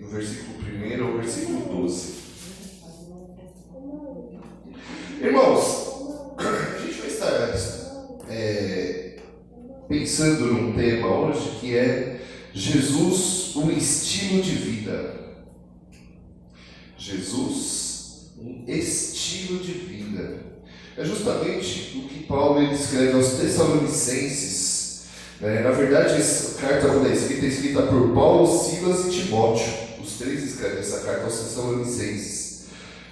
do versículo 1 ao versículo 12. Irmãos, a gente vai estar pensando num tema hoje que é Jesus, um estilo de vida. Jesus, um estilo de vida. É justamente o que Paulo ele escreve aos Tessalonicenses. Na verdade, essa carta, quando é escrita por Paulo, Silas e Timóteo. Os três escrevem essa carta aos Tessalonicenses.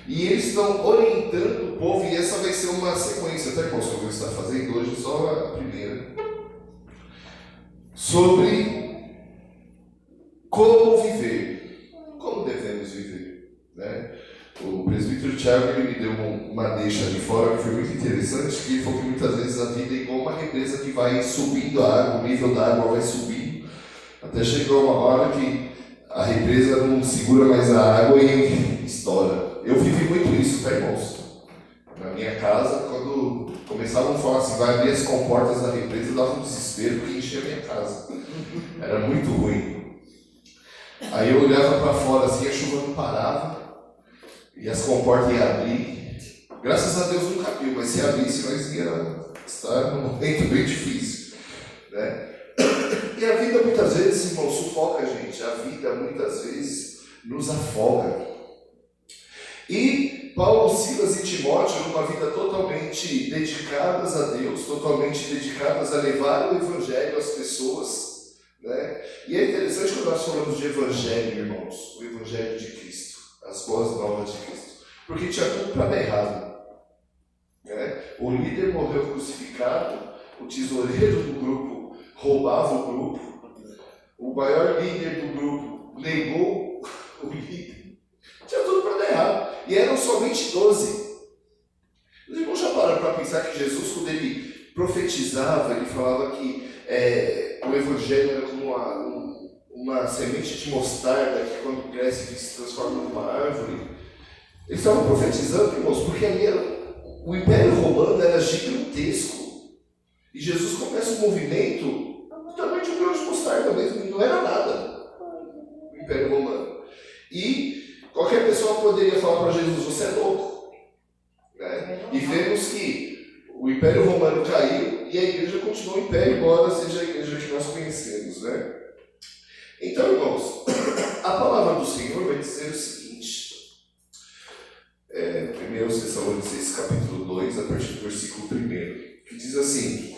E eles estão orientando o povo, e essa vai ser uma sequência, tá, irmãos, que eu vou estar fazendo hoje, só a primeira. Sobre como viver, como devemos viver, né? O presbítero Tiago ele me deu uma deixa de fora que foi muito interessante, que ele falou que muitas vezes a vida é igual uma represa que vai subindo a água, o nível da água vai subindo, até chegar uma hora que a represa não segura mais a água e estoura. Eu vivi muito isso, tá, irmãos? Na minha casa, quando começavam a falar assim, vai abrir as comportas da represa, dava um desespero porque enchia a minha casa. Era muito ruim. Aí eu olhava para fora assim, a chuva não parava. E as comportas iam abrir. Graças a Deus nunca abriu, mas se abrisse, nós ia estar num momento bem difícil, né? E a vida muitas vezes, irmão, sufoca a gente. A vida muitas vezes nos afoga. E Paulo, Silas e Timóteo, numa vida totalmente dedicadas a Deus, totalmente dedicadas a levar o Evangelho às pessoas, né? E é interessante quando nós falamos de Evangelho, irmãos, o Evangelho de Cristo. As boas novas de Cristo, porque tinha tudo para dar errado, né? O líder morreu crucificado, o tesoureiro do grupo roubava o grupo, o maior líder do grupo negou o líder, tinha tudo para dar errado, e eram somente 12. Os irmãos já pararam para pensar que Jesus, quando ele profetizava, ele falava que o Evangelho era como uma semente de mostarda que quando cresce se transforma numa árvore. Eles estavam profetizando, irmãos, porque ali o Império Romano era gigantesco. E Jesus começa um movimento do tamanho de um grão de mostarda mesmo, não era nada o Império Romano. E qualquer pessoa poderia falar para Jesus, você é louco, né? E vemos que o Império Romano caiu e a igreja continuou o império, embora seja a igreja que nós conhecemos, né? Então, irmãos, a palavra do Senhor vai dizer o seguinte, 1 Tessalonicenses capítulo 2, a partir do versículo 1, que diz assim: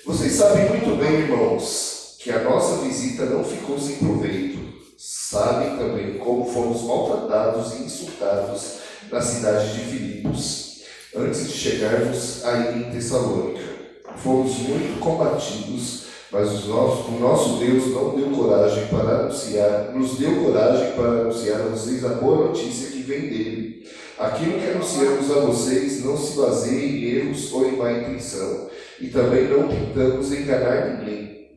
vocês sabem muito bem, irmãos, que a nossa visita não ficou sem proveito. Sabem também como fomos maltratados e insultados na cidade de Filipos, antes de chegarmos aí em Tessalônica. Fomos muito combatidos, mas o nosso Deus nos deu coragem para anunciar a vocês a boa notícia que vem dele. Aquilo que anunciamos a vocês não se baseia em erros ou em má intenção, e também não tentamos enganar ninguém.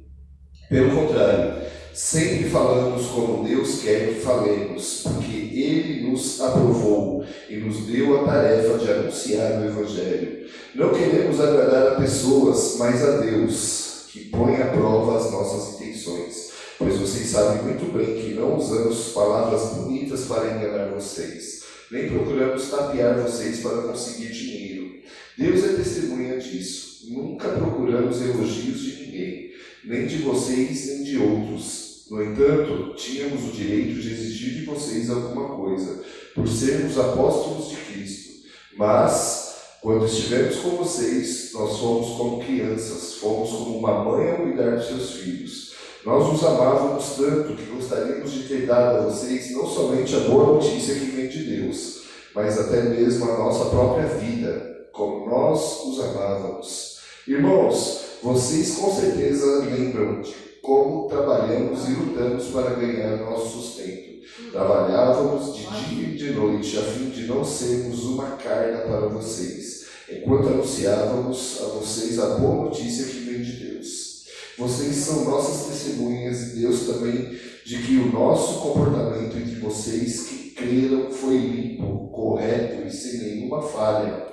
Pelo contrário, sempre falamos como Deus quer que falemos, porque Ele nos aprovou e nos deu a tarefa de anunciar o Evangelho. Não queremos agradar a pessoas, mas a Deus, que põe à prova as nossas intenções, pois vocês sabem muito bem que não usamos palavras bonitas para enganar vocês, nem procuramos tapear vocês para conseguir dinheiro. Deus é testemunha disso. Nunca procuramos elogios de ninguém, nem de vocês, nem de outros. No entanto, tínhamos o direito de exigir de vocês alguma coisa, por sermos apóstolos de Cristo. Mas quando estivemos com vocês, nós fomos como crianças, fomos como uma mãe a cuidar dos seus filhos. Nós os amávamos tanto que gostaríamos de ter dado a vocês não somente a boa notícia que vem de Deus, mas até mesmo a nossa própria vida, como nós os amávamos. Irmãos, vocês com certeza lembram de como trabalhamos e lutamos para ganhar nosso sustento. Trabalhávamos de dia e de noite, a fim de não sermos uma carga para vocês, enquanto anunciávamos a vocês a boa notícia que vem de Deus. Vocês são nossas testemunhas e Deus também de que o nosso comportamento entre vocês que creram foi limpo, correto e sem nenhuma falha.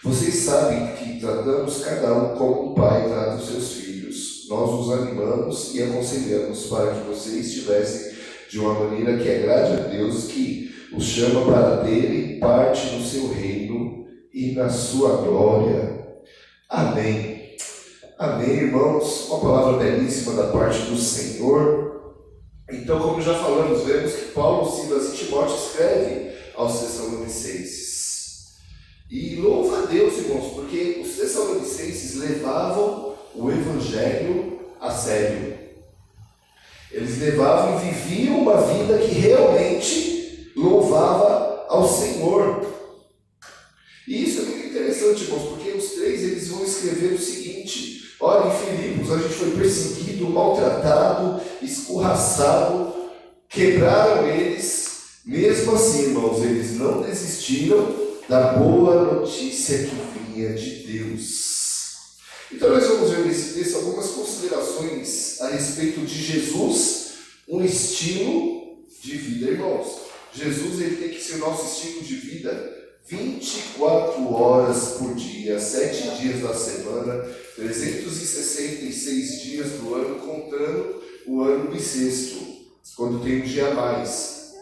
Vocês sabem que tratamos cada um como um pai trata os seus filhos. Nós os animamos e aconselhamos para que vocês tivessem de uma maneira que agrade a Deus, que os chama para dele parte no seu reino e na sua glória. Amém. Amém, irmãos. Uma palavra belíssima da parte do Senhor. Então, como já falamos, vemos que Paulo, Silas e Timóteo escreve aos Tessalonicenses. E louva a Deus, irmãos, porque os Tessalonicenses levavam o Evangelho a sério. Eles levavam e viviam uma vida que realmente louvava ao Senhor. E isso é muito interessante, irmãos, porque os três eles vão escrever o seguinte: olha, em Filipos a gente foi perseguido, maltratado, escorraçado, quebraram eles. Mesmo assim, irmãos, eles não desistiram da boa notícia que vinha de Deus. Então nós vamos ver nesse texto algumas considerações a respeito de Jesus, um estilo de vida, irmãos. Jesus ele tem que ser o nosso estilo de vida 24 horas por dia, 7 dias da semana, 366 dias do ano, contando o ano bissexto, quando tem um dia a mais.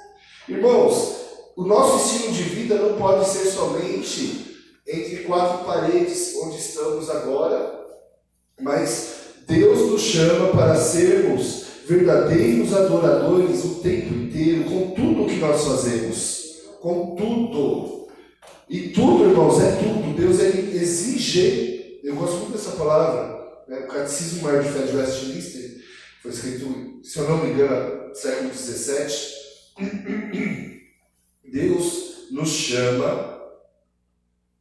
Irmãos, o nosso estilo de vida não pode ser somente entre quatro paredes onde estamos agora, mas Deus nos chama para sermos verdadeiros adoradores o tempo inteiro, com tudo o que nós fazemos, com tudo. E tudo, irmãos, é tudo. Deus ele exige, eu gosto muito dessa palavra, né? O Catecismo Maior de Fé de Westminster, foi escrito, se eu não me engano, no século XVII. Deus nos chama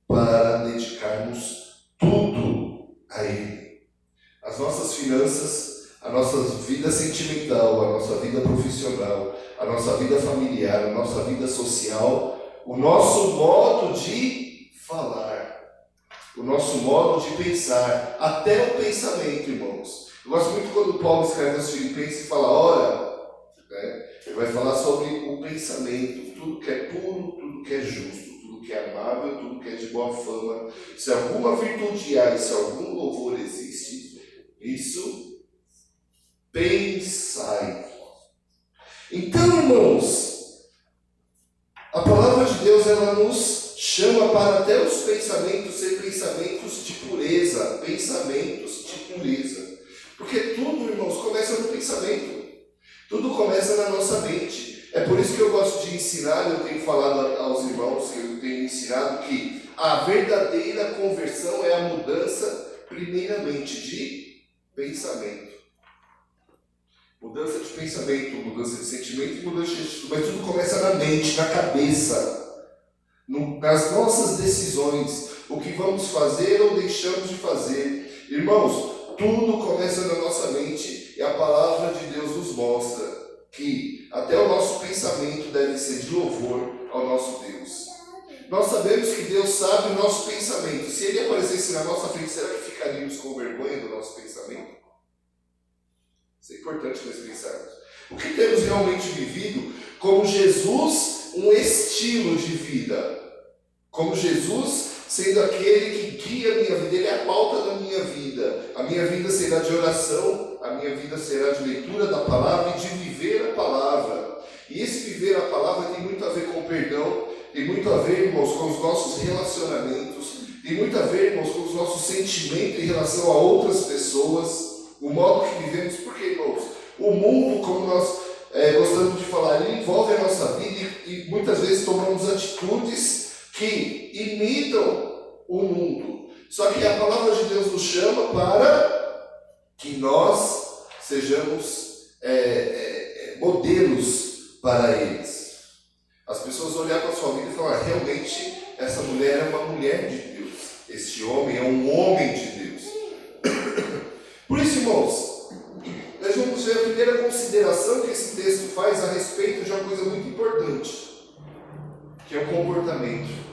para dedicarmos tudo a Ele. As nossas finanças, a nossa vida sentimental, a nossa vida profissional, a nossa vida familiar, a nossa vida social, o nosso modo de falar, o nosso modo de pensar, até o pensamento, irmãos. Eu gosto muito quando Paulo escreve aos Filipenses e fala, ora, né, ele vai falar sobre o pensamento, tudo que é puro, tudo que é justo, tudo que é amável, tudo que é de boa fama. Se alguma virtude há e se algum louvor existe, isso pensai. Então, irmãos, a palavra de Deus ela nos chama para até os pensamentos ser pensamentos de pureza, pensamentos de pureza. Porque tudo, irmãos, começa no pensamento. Tudo começa na nossa mente. É por isso que eu gosto de ensinar, eu tenho falado aos irmãos, que eu tenho ensinado que a verdadeira conversão é a mudança, primeiramente, de pensamento. Mudança de pensamento, mudança de sentimento e mudança de atitude. Mas tudo começa na mente, na cabeça, nas nossas decisões. O que vamos fazer ou deixamos de fazer. Irmãos, tudo começa na nossa mente e a palavra de Deus nos mostra que até o nosso pensamento deve ser de louvor ao nosso Deus. Nós sabemos que Deus sabe o nosso pensamento. Se Ele aparecesse na nossa frente, será que ficaríamos com vergonha do nosso pensamento? Isso é importante nós pensarmos. O que temos realmente vivido como Jesus, um estilo de vida. Como Jesus sendo aquele que guia a minha vida, Ele é a pauta da minha vida. A minha vida será de oração, a minha vida será de leitura da palavra e de viver a palavra. E esse viver a palavra tem muito a ver com perdão, tem muito a ver, irmãos, com os nossos relacionamentos, tem muito a ver, irmãos, com os nossos sentimentos em relação a outras pessoas, o modo que vivemos, porque, irmãos, o mundo, como nós gostamos de falar, ele envolve a nossa vida e muitas vezes tomamos atitudes que imitam o mundo. Só que a palavra de Deus nos chama para que nós sejamos modelos para eles. As pessoas olhar para a sua vida e falar, realmente essa mulher é uma mulher de Deus. Este homem é um homem de Deus. Por isso, irmãos, nós vamos ver a primeira consideração que esse texto faz a respeito de uma coisa muito importante, que é o comportamento.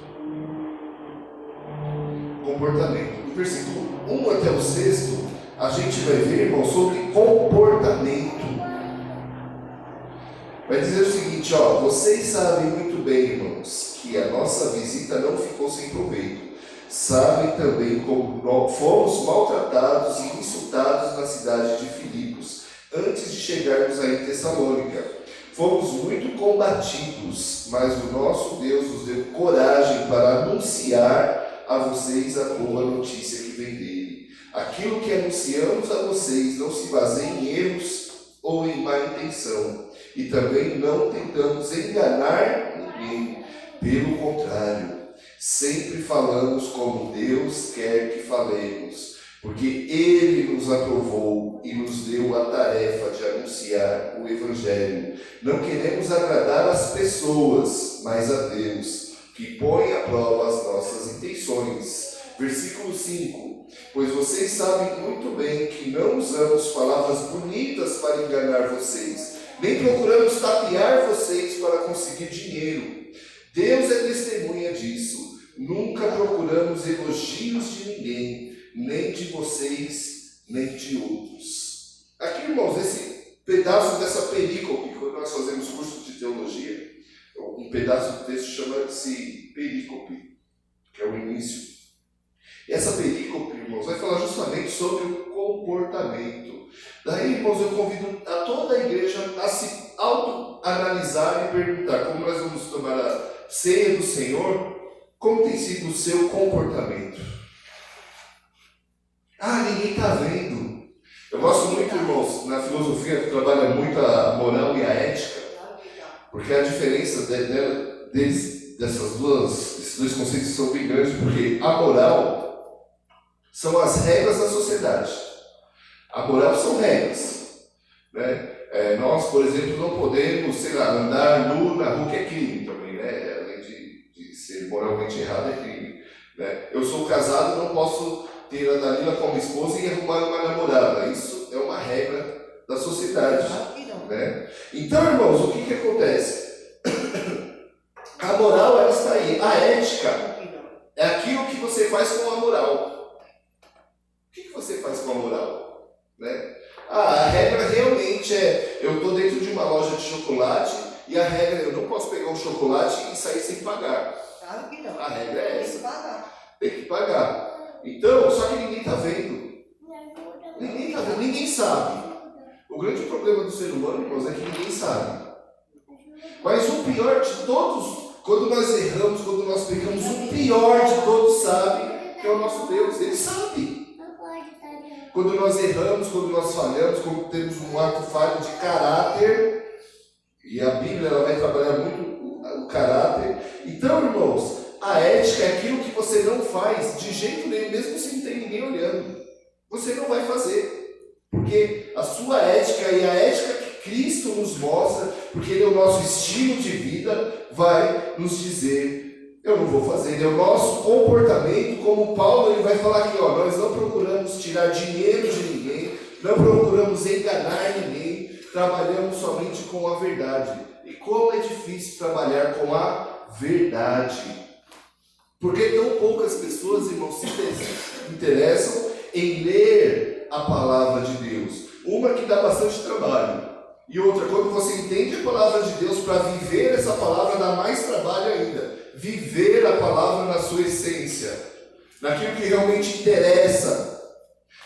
Comportamento. No versículo 1 até o 6, a gente vai ver, irmão, sobre comportamento. Vai dizer o seguinte, ó, vocês sabem muito bem, irmãos, que a nossa visita não ficou sem proveito. Sabem também como fomos maltratados e insultados na cidade de Filipos, antes de chegarmos a Tessalônica. Fomos muito combatidos, mas o nosso Deus nos deu coragem para anunciar a vocês a boa notícia que vem dele. Aquilo que anunciamos a vocês não se baseia em erros ou em má intenção, e também não tentamos enganar ninguém. Pelo contrário, sempre falamos como Deus quer que falemos, porque Ele nos aprovou e nos deu a tarefa de anunciar o Evangelho. Não queremos agradar as pessoas, mas a Deus, que põe à prova as nossas intenções. Versículo 5. Pois vocês sabem muito bem que não usamos palavras bonitas para enganar vocês, nem procuramos tapear vocês para conseguir dinheiro. Deus é testemunha disso. Nunca procuramos elogios de ninguém, nem de vocês, nem de outros. Aqui, irmãos, esse pedaço dessa perícope, quando nós fazemos curso de teologia, um pedaço do texto chama-se perícope, que é o início. E essa perícope, irmãos, vai falar justamente sobre o comportamento. Daí, irmãos, eu convido a toda a igreja a se autoanalisar e perguntar, como nós vamos tomar a ceia do Senhor, como tem sido o seu comportamento? Ninguém está vendo. Eu gosto muito, irmãos, na filosofia que trabalha muito a moral e a ética, porque a diferença desses dois conceitos são bem grandes, porque a moral são as regras da sociedade. A moral são regras, né? Nós, por exemplo, não podemos, andar nu na rua, que é crime também, né? Além de ser moralmente errado, é crime, né? Eu sou casado, não posso ter a Dalila como esposa e arrumar uma namorada. Isso é uma regra da sociedade, né? Então, irmãos, o que acontece? A moral, ela está aí. A ética é aquilo que você faz com a moral. O que você faz com a moral? Né? A regra realmente é, eu estou dentro de uma loja de chocolate e a regra é, eu não posso pegar um chocolate e sair sem pagar. Claro que não. A regra é essa. Tem que pagar. Tem que pagar. Então, só que ninguém está vendo. Ninguém está vendo, ninguém sabe. O grande problema do ser humano, irmãos, é que ninguém sabe. Mas o pior de todos, quando nós erramos, quando nós pecamos, o pior de todos sabe que é o nosso Deus. Ele sabe. Quando nós erramos, quando nós falhamos, quando temos um ato falho de caráter, e a Bíblia ela vai trabalhar muito o caráter. Então, irmãos, a ética é aquilo que você não faz de jeito nenhum, mesmo se não tem ninguém olhando. Você não vai fazer. Porque a sua ética e a ética que Cristo nos mostra, porque Ele é o nosso estilo de vida, vai nos dizer, eu não vou fazer. É o nosso comportamento, como Paulo ele vai falar aqui, nós não procuramos tirar dinheiro de ninguém, não procuramos enganar ninguém, trabalhamos somente com a verdade. E como é difícil trabalhar com a verdade. Porque tão poucas pessoas, irmãos, se interessam em ler a palavra de Deus. Uma que dá bastante trabalho. E outra, quando você entende a palavra de Deus para viver essa palavra, dá mais trabalho ainda. Viver a palavra na sua essência. Naquilo que realmente interessa.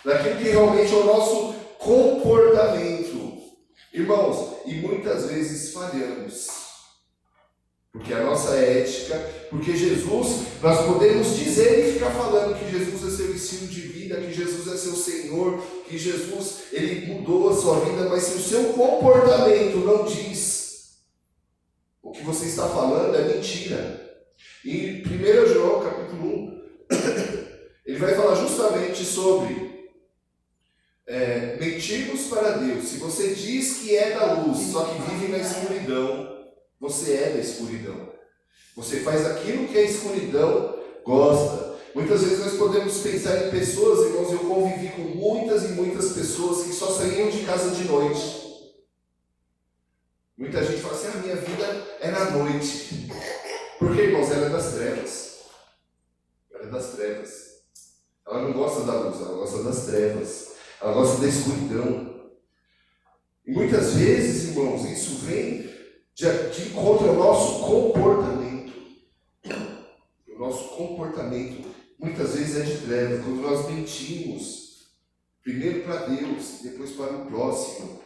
Naquilo que realmente é o nosso comportamento. Irmãos, e muitas vezes falhamos. Porque a nossa ética, porque Jesus, nós podemos dizer e ficar falando que Jesus é seu estilo de vida, que Jesus é seu Senhor, que Jesus, Ele mudou a sua vida, mas se o seu comportamento não diz o que você está falando, é mentira. E 1 João capítulo 1, ele vai falar justamente sobre mentirmos para Deus. Se você diz que é da luz, só que vive na escuridão, você é da escuridão. Você faz aquilo que a escuridão gosta. Muitas vezes nós podemos pensar em pessoas, irmãos, eu convivi com muitas e muitas pessoas que só saíam de casa de noite. Muita gente fala assim, a minha vida é na noite. Porque, irmãos, ela é das trevas. Ela é das trevas. Ela não gosta da luz, ela gosta das trevas. Ela gosta da escuridão. E muitas vezes, irmãos, isso vem de encontro ao nosso comportamento. O nosso comportamento muitas vezes é de trevas. Quando nós mentimos, primeiro para Deus, depois para o próximo.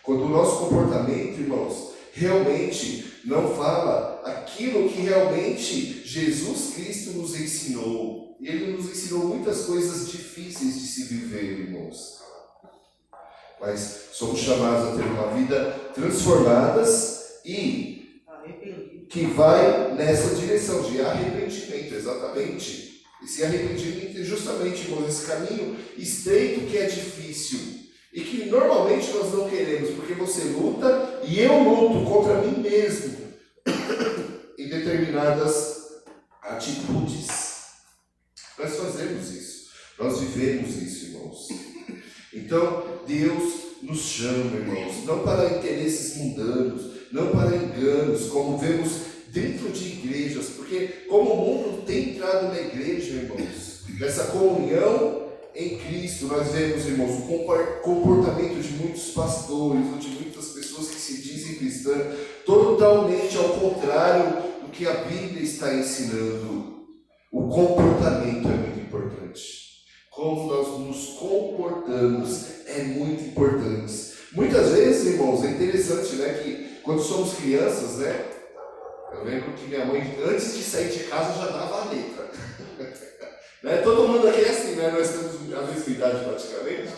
Quando o nosso comportamento, irmãos, realmente não fala aquilo que realmente Jesus Cristo nos ensinou. E Ele nos ensinou muitas coisas difíceis de se viver, irmãos. Mas somos chamados a ter uma vida transformadas e que vai nessa direção de arrependimento, exatamente. Esse arrependimento é justamente, irmãos, esse caminho estreito que é difícil e que normalmente nós não queremos, porque você luta e eu luto contra mim mesmo em determinadas atitudes. Nós fazemos isso, nós vivemos isso, irmãos. Então, Deus nos chama, irmãos, não para interesses mundanos, não para enganos, como vemos dentro de igrejas, porque como o mundo tem entrado na igreja, irmãos, nessa comunhão em Cristo, nós vemos, irmãos, o comportamento de muitos pastores, ou de muitas pessoas que se dizem cristãs, totalmente ao contrário do que a Bíblia está ensinando. O comportamento é muito importante. Como nós nos comportamos é muito importante. Muitas vezes, irmãos, é interessante, né, que quando somos crianças, né, eu lembro que minha mãe, antes de sair de casa, já dava a letra. Né? Todo mundo aqui é assim, né? Nós temos a mesma idade praticamente.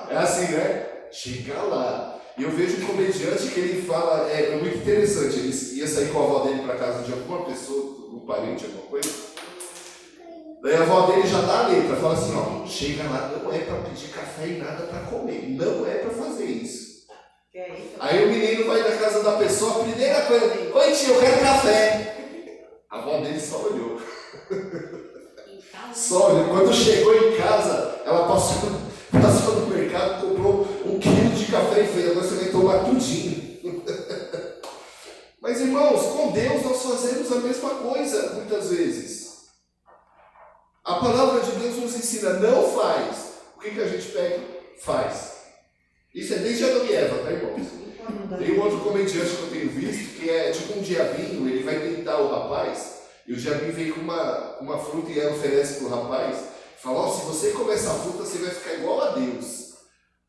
É assim, né? Chega lá. E eu vejo um comediante que ele fala, é muito interessante, ele ia sair com a avó dele para casa de alguma pessoa, um parente, alguma coisa. Daí a avó dele já dá a letra, fala assim, ó, chega lá, não é para pedir café e nada para comer, não é para fazer isso. Aí o menino vai da casa da pessoa, a primeira coisa, oi tio, eu quero café. A avó dele só olhou. Só olhou. Quando chegou em casa, ela passou no mercado, comprou 1 quilo de café e fez, agora você vai tomar tudinho. Mas irmãos, com Deus nós fazemos a mesma coisa, muitas vezes. A palavra de Deus nos ensina, não faz. O que a gente pega? Faz. Isso é desde Adão e Eva, tá, irmãos? Tem um outro comediante que eu tenho visto, que é tipo um diabinho, ele vai tentar o rapaz, e o diabinho vem com uma fruta e ela oferece para o rapaz, fala, ó, se você comer essa fruta, você vai ficar igual a Deus.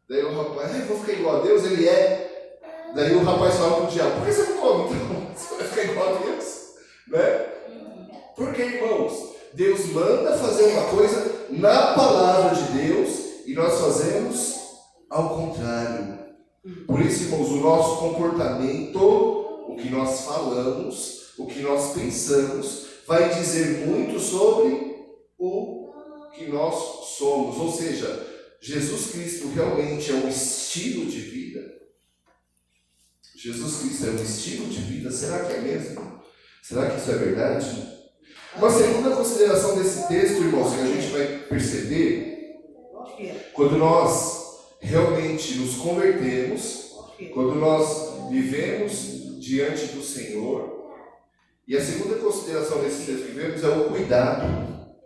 Daí o rapaz, eu vou ficar igual a Deus? Ele é. Daí o rapaz fala para o diabo, por que você não come então? Você vai ficar igual a Deus? Né? Porque, irmãos, Deus manda fazer uma coisa na palavra de Deus e nós fazemos ao contrário. Por isso, irmãos, o nosso comportamento, o que nós falamos, o que nós pensamos, vai dizer muito sobre o que nós somos. Ou seja, Jesus Cristo realmente é um estilo de vida. Jesus Cristo é um estilo de vida? Será que é mesmo? Será que isso é verdade? Uma segunda consideração desse texto, irmãos, que a gente vai perceber, quando nós realmente nos convertemos, quando nós vivemos diante do Senhor, e a segunda consideração desse texto que vemos é o cuidado,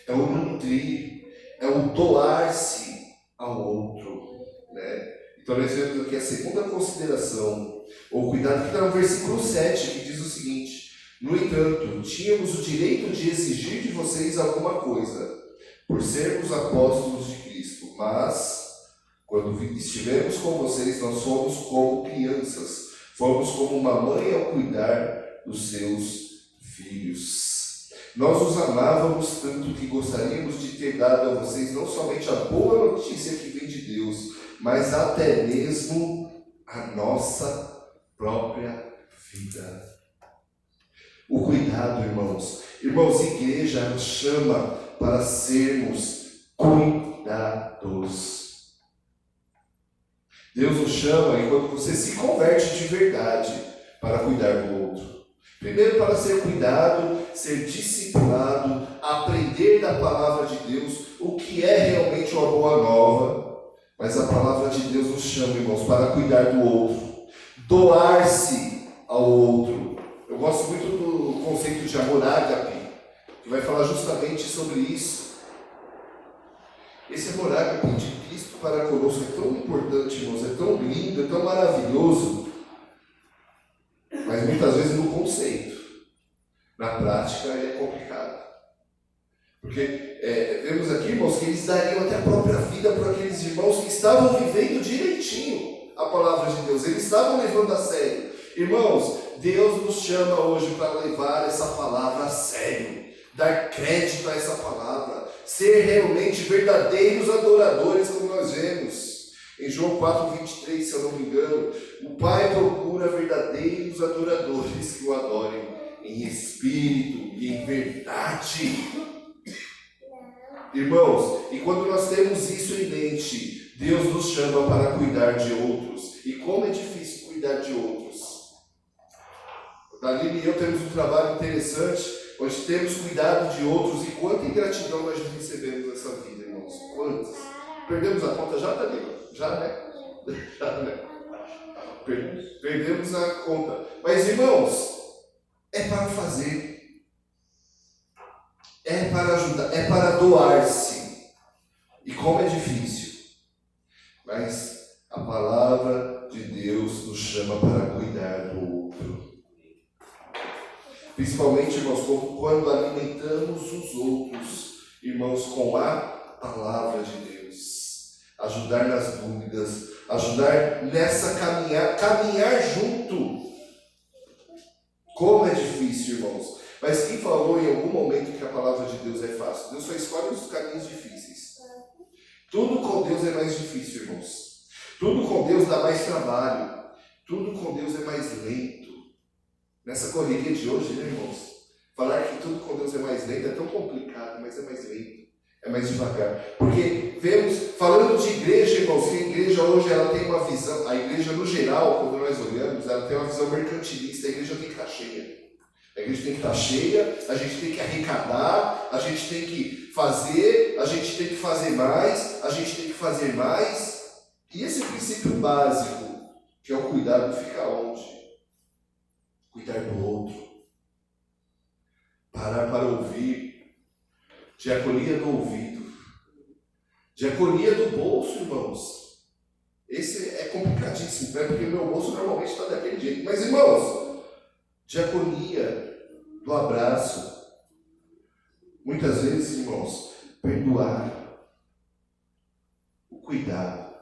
é o nutrir, é o doar-se ao outro, né? Então nós vemos aqui a segunda consideração, o cuidado, que está no versículo 7, que diz o seguinte: no entanto, tínhamos o direito de exigir de vocês alguma coisa, por sermos apóstolos de Cristo, mas quando estivemos com vocês, nós fomos como crianças, fomos como uma mãe ao cuidar dos seus filhos. Nós os amávamos tanto que gostaríamos de ter dado a vocês não somente a boa notícia que vem de Deus, mas até mesmo a nossa própria vida. O cuidado, irmãos. Irmãos, igreja nos chama para sermos cuidados. Deus nos chama enquanto você se converte de verdade para cuidar do outro. Primeiro para ser cuidado, ser discipulado, aprender da palavra de Deus, o que é realmente uma boa nova. Mas a palavra de Deus nos chama, irmãos, para cuidar do outro. Doar-se ao outro. Eu gosto muito do conceito de amor ágape, que vai falar justamente sobre isso. Esse amor ágape de Cristo para conosco é tão importante, irmãos, é tão lindo, é tão maravilhoso, mas muitas vezes no conceito. Na prática é complicado. Porque vemos aqui, irmãos, que eles dariam até a própria vida para aqueles irmãos que estavam vivendo direitinho a palavra de Deus. Eles estavam levando a sério. Irmãos, Deus nos chama hoje para levar essa palavra a sério, dar crédito a essa palavra, ser realmente verdadeiros adoradores, como nós vemos. Em João 4,23, se eu não me engano, o Pai procura verdadeiros adoradores que o adorem em espírito e em verdade. Irmãos, e quando nós temos isso em mente, Deus nos chama para cuidar de outros. E como é difícil cuidar de outros. Dalila e eu temos um trabalho interessante, onde temos cuidado de outros, e quanta ingratidão nós recebemos nessa vida, irmãos. Quantas? Perdemos a conta já, Dalila? Já, né? Já, né? Perdemos a conta. Mas, irmãos, é para fazer. É para ajudar, é para doar-se. E como é difícil. Mas a palavra de Deus nos chama para cuidar do outro. Principalmente, irmãos, quando alimentamos os outros, irmãos, com a palavra de Deus. Ajudar nas dúvidas, ajudar nessa caminhar junto. Como é difícil, irmãos. Mas quem falou em algum momento que a palavra de Deus é fácil? Deus só escolhe os caminhos difíceis. Tudo com Deus é mais difícil, irmãos. Tudo com Deus dá mais trabalho. Tudo com Deus é mais lento. Nessa correria de hoje, né, irmãos? Falar que tudo com Deus é mais lento é tão complicado, mas é mais lento. É mais devagar. Porque vemos, falando de igreja, irmãos, que a igreja hoje ela tem uma visão, a igreja no geral, quando nós olhamos, ela tem uma visão mercantilista. A igreja tem que estar cheia. A igreja tem que estar cheia, a gente tem que arrecadar, a gente tem que fazer, a gente tem que fazer mais, a gente tem que fazer mais. E esse princípio básico, que é o cuidado, fica onde? Cuidar do outro. Parar para ouvir. Diaconia do ouvido. Diaconia do bolso, irmãos. Esse é complicadíssimo, né? Porque o meu bolso normalmente está daquele jeito. Mas, irmãos, diaconia do abraço. Muitas vezes, irmãos, perdoar. O cuidado.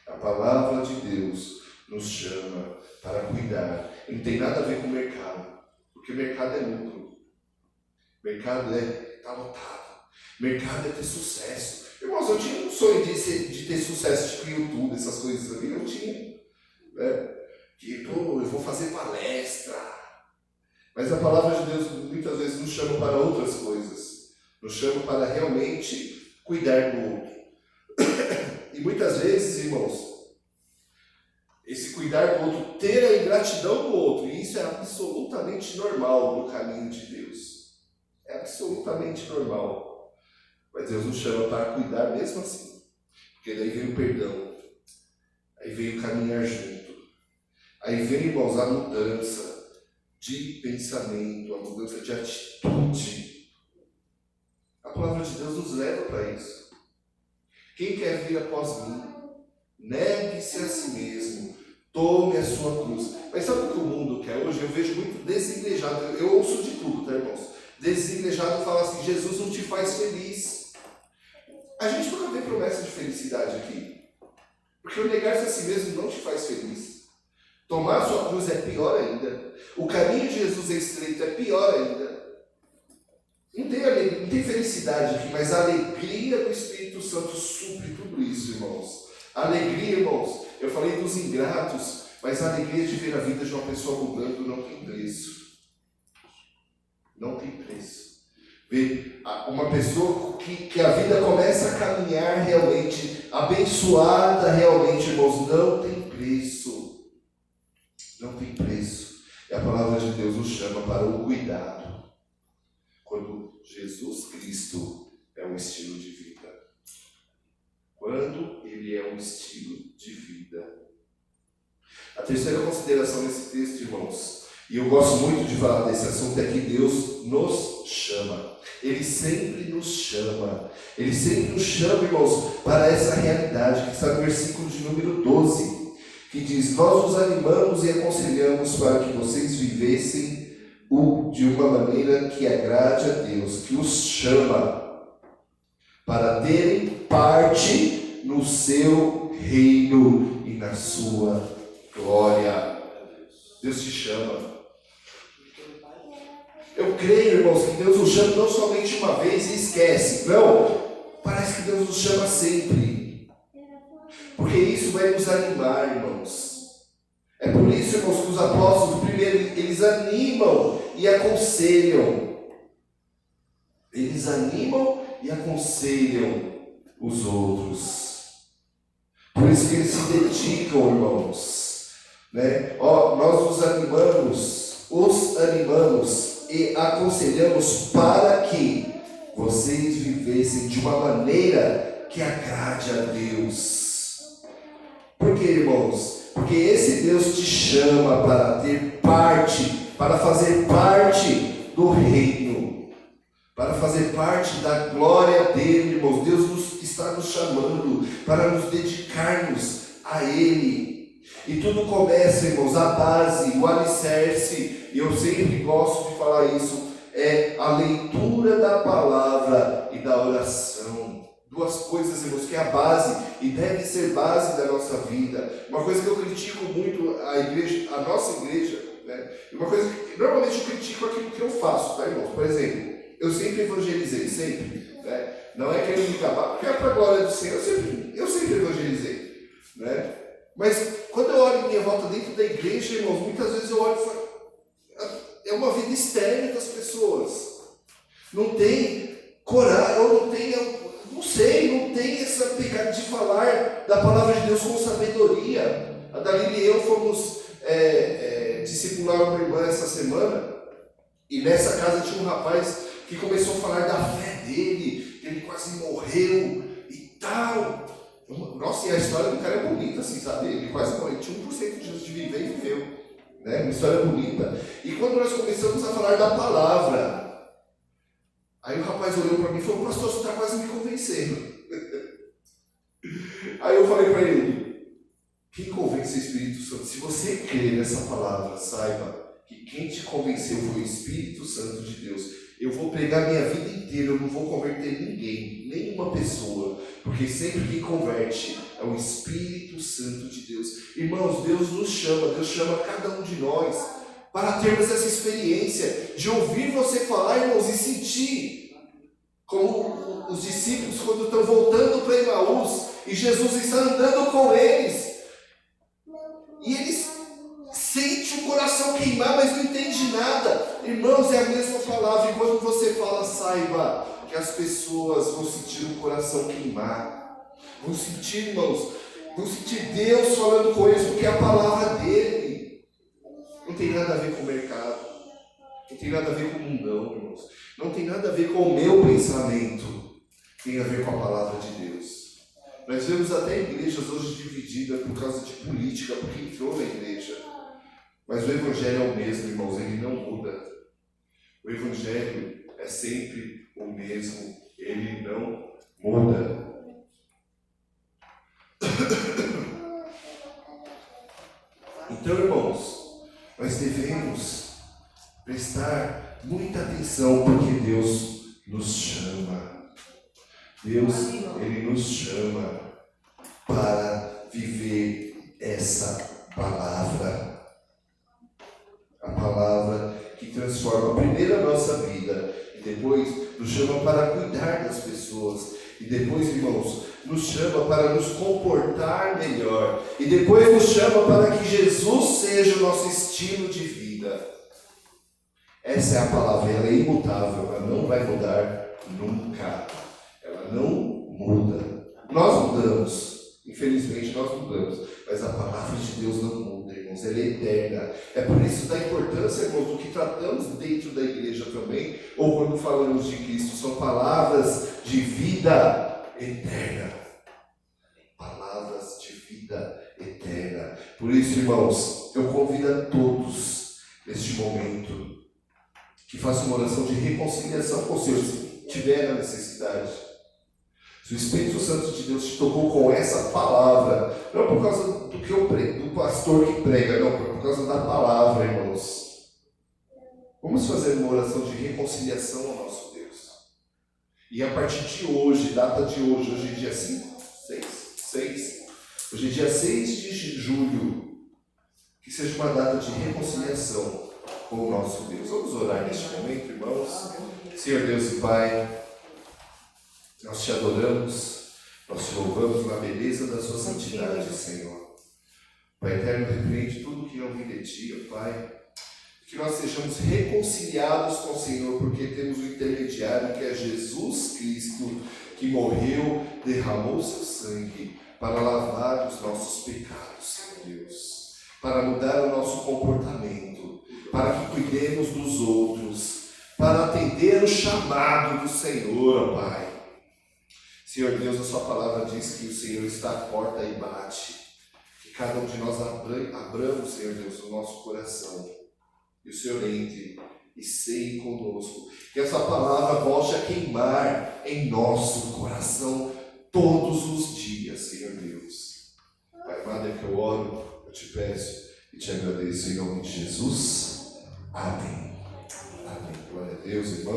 A palavra de Deus nos chama para cuidar. E não tem nada a ver com o mercado. Porque o mercado é lucro. Mercado é estar lotado. Mercado é ter sucesso. Irmãos, eu tinha um sonho de ter sucesso, tipo YouTube, essas coisas ali. Eu tinha. Né? Que, eu vou fazer palestra. Mas a palavra de Deus muitas vezes nos chama para outras coisas. Nos chama para realmente cuidar do outro. E muitas vezes, irmãos, esse cuidar do outro, ter a ingratidão do outro, e isso é absolutamente normal no caminho de Deus. É absolutamente normal. Mas Deus nos chama para cuidar mesmo assim. Porque daí vem o perdão. Aí vem o caminhar junto. Aí vem, irmãos, a mudança de pensamento, a mudança de atitude. A palavra de Deus nos leva para isso. Quem quer vir após mim, negue-se a si mesmo, tome a sua cruz. Mas sabe o que o mundo quer hoje? Eu vejo muito desigrejado. Eu ouço de tudo, tá, irmãos? Desigrejado fala assim: Jesus não te faz feliz. A gente nunca tem promessa de felicidade aqui. Porque o negar-se a si mesmo não te faz feliz. Tomar a sua cruz é pior ainda. O caminho de Jesus é estreito, é pior ainda. Não tem felicidade aqui, mas a alegria do Espírito Santo supre tudo isso, irmãos. A alegria, irmãos, eu falei dos ingratos, mas a alegria de ver a vida de uma pessoa mudando não tem preço. Não tem preço. Ver uma pessoa que a vida começa a caminhar realmente, abençoada realmente, irmãos, não tem preço. Não tem preço. E a palavra de Deus nos chama para o cuidado. Quando Jesus Cristo é um estilo de vida. Quando Ele é um estilo de vida. A terceira consideração nesse texto, irmãos, e eu gosto muito de falar desse assunto, é que Deus nos chama. Ele sempre nos chama. Ele sempre nos chama, irmãos, para essa realidade, que está no versículo de número 12, que diz: nós os animamos e aconselhamos para que vocês vivessem de uma maneira que agrade a Deus, que os chama para terem parte no seu reino e na sua glória. Deus te chama. Eu creio, irmãos, que Deus nos chama não somente uma vez e esquece. Não, parece que Deus nos chama sempre. Porque isso vai nos animar, irmãos. É por isso, irmãos, que os apóstolos, primeiro, eles animam e aconselham. Eles animam e aconselham os outros. Por isso que eles se dedicam, irmãos. Né? Nós os animamos e aconselhamos para que vocês vivessem de uma maneira que agrade a Deus. Por quê, irmãos? Porque esse Deus te chama para ter parte, para fazer parte do reino, para fazer parte da glória dele, irmãos. Deus está nos chamando para nos dedicarmos a Ele. E tudo começa, irmãos, a base, o alicerce, e eu sempre gosto de falar isso, é a leitura da palavra e da oração. Duas coisas, irmãos, que é a base e deve ser base da nossa vida. Uma coisa que eu critico muito a nossa igreja, né? Uma coisa que normalmente eu critico aquilo que eu faço, tá, irmãos? Por exemplo, eu sempre evangelizei, sempre, né? Não é querendo me acabar, porque é para a glória do Senhor, eu sempre evangelizei, né? Mas quando eu olho em minha volta dentro da igreja, irmãos, muitas vezes eu olho e falo, é uma vida externa das pessoas. Não tem coragem, ou não tem essa pegada de falar da palavra de Deus com sabedoria. A Dalila e eu fomos discipular uma irmã essa semana, e nessa casa tinha um rapaz que começou a falar da fé dele, que ele quase morreu e tal. Nossa, e a história do cara é bonita, assim, sabe? Ele quase morreu, tinha 1% de chance de viver e viveu. Né? Uma história bonita. E quando nós começamos a falar da palavra, aí o rapaz olhou para mim e falou: pastor, você está quase me convencendo. Aí eu falei para ele: quem convence o Espírito Santo? Se você crê nessa palavra, saiba que quem te convenceu foi o Espírito Santo de Deus. Eu vou pregar minha vida inteira, eu não vou converter ninguém, nenhuma pessoa, porque sempre quem converte é o Espírito Santo de Deus. Irmãos, Deus nos chama, Deus chama cada um de nós para termos essa experiência de ouvir você falar, irmãos, e sentir como os discípulos quando estão voltando para Emaús e Jesus está andando com eles e eles sentem o coração queimar, mas não entende nada. Irmãos, é a mesma palavra, e quando você fala, saiba que as pessoas vão sentir o coração queimar, vão sentir, irmãos, vão sentir Deus falando com eles, porque é a palavra dele. Não tem nada a ver com o mercado, não tem nada a ver com o mundão, irmãos, não tem nada a ver com o meu pensamento, tem a ver com a palavra de Deus. Nós vemos até igrejas hoje divididas por causa de política, porque entrou na igreja. Mas o Evangelho é o mesmo, irmãos, ele não muda. O Evangelho é sempre o mesmo, ele não muda. Então, irmãos, nós devemos prestar muita atenção, porque Deus nos chama. Deus, ele nos chama para viver essa palavra. A palavra que transforma primeiro a nossa vida e depois nos chama para cuidar das pessoas. E depois, irmãos, nos chama para nos comportar melhor. E depois nos chama para que Jesus seja o nosso estilo de vida. Essa é a palavra, ela é imutável, ela não vai mudar nunca. Ela não muda. Nós mudamos, infelizmente nós mudamos, mas a palavra de Deus não muda, irmãos, ela é eterna. É por isso da importância, irmãos, do que tratamos dentro da igreja também, ou quando falamos de Cristo, são palavras de vida eterna. Palavras de vida eterna. Por isso, irmãos, eu convido a todos, neste momento, que façam uma oração de reconciliação com o Senhor, se tiver a necessidade. Se o Espírito Santo de Deus te tocou com essa palavra, não por causa do que eu prego, do pastor que prega, não, por causa da palavra, irmãos. Vamos fazer uma oração de reconciliação ao nosso Deus. E a partir de hoje, data de hoje é dia 6. Hoje é dia 6 de julho. Que que seja uma data de reconciliação com o nosso Deus. Vamos orar neste momento, irmãos. Senhor Deus e Pai, nós te adoramos, nós te louvamos na beleza da sua santidade, Senhor. Pai eterno, repreende tudo que não vem de ti, ó Pai. Que nós sejamos reconciliados com o Senhor, porque temos um intermediário que é Jesus Cristo, que morreu, derramou seu sangue para lavar os nossos pecados, Senhor Deus, para mudar o nosso comportamento, para que cuidemos dos outros, para atender o chamado do Senhor, ó Pai. Senhor Deus, a sua palavra diz que o Senhor está à porta e bate, que cada um de nós abramos, Senhor Deus, o nosso coração, e o Senhor entre e ceie conosco. Que essa palavra volte a queimar em nosso coração todos os dias, Senhor Deus. Pai amado, é que eu oro, eu te peço e te agradeço em nome de Jesus. Amém. Amém. Glória a Deus, irmão.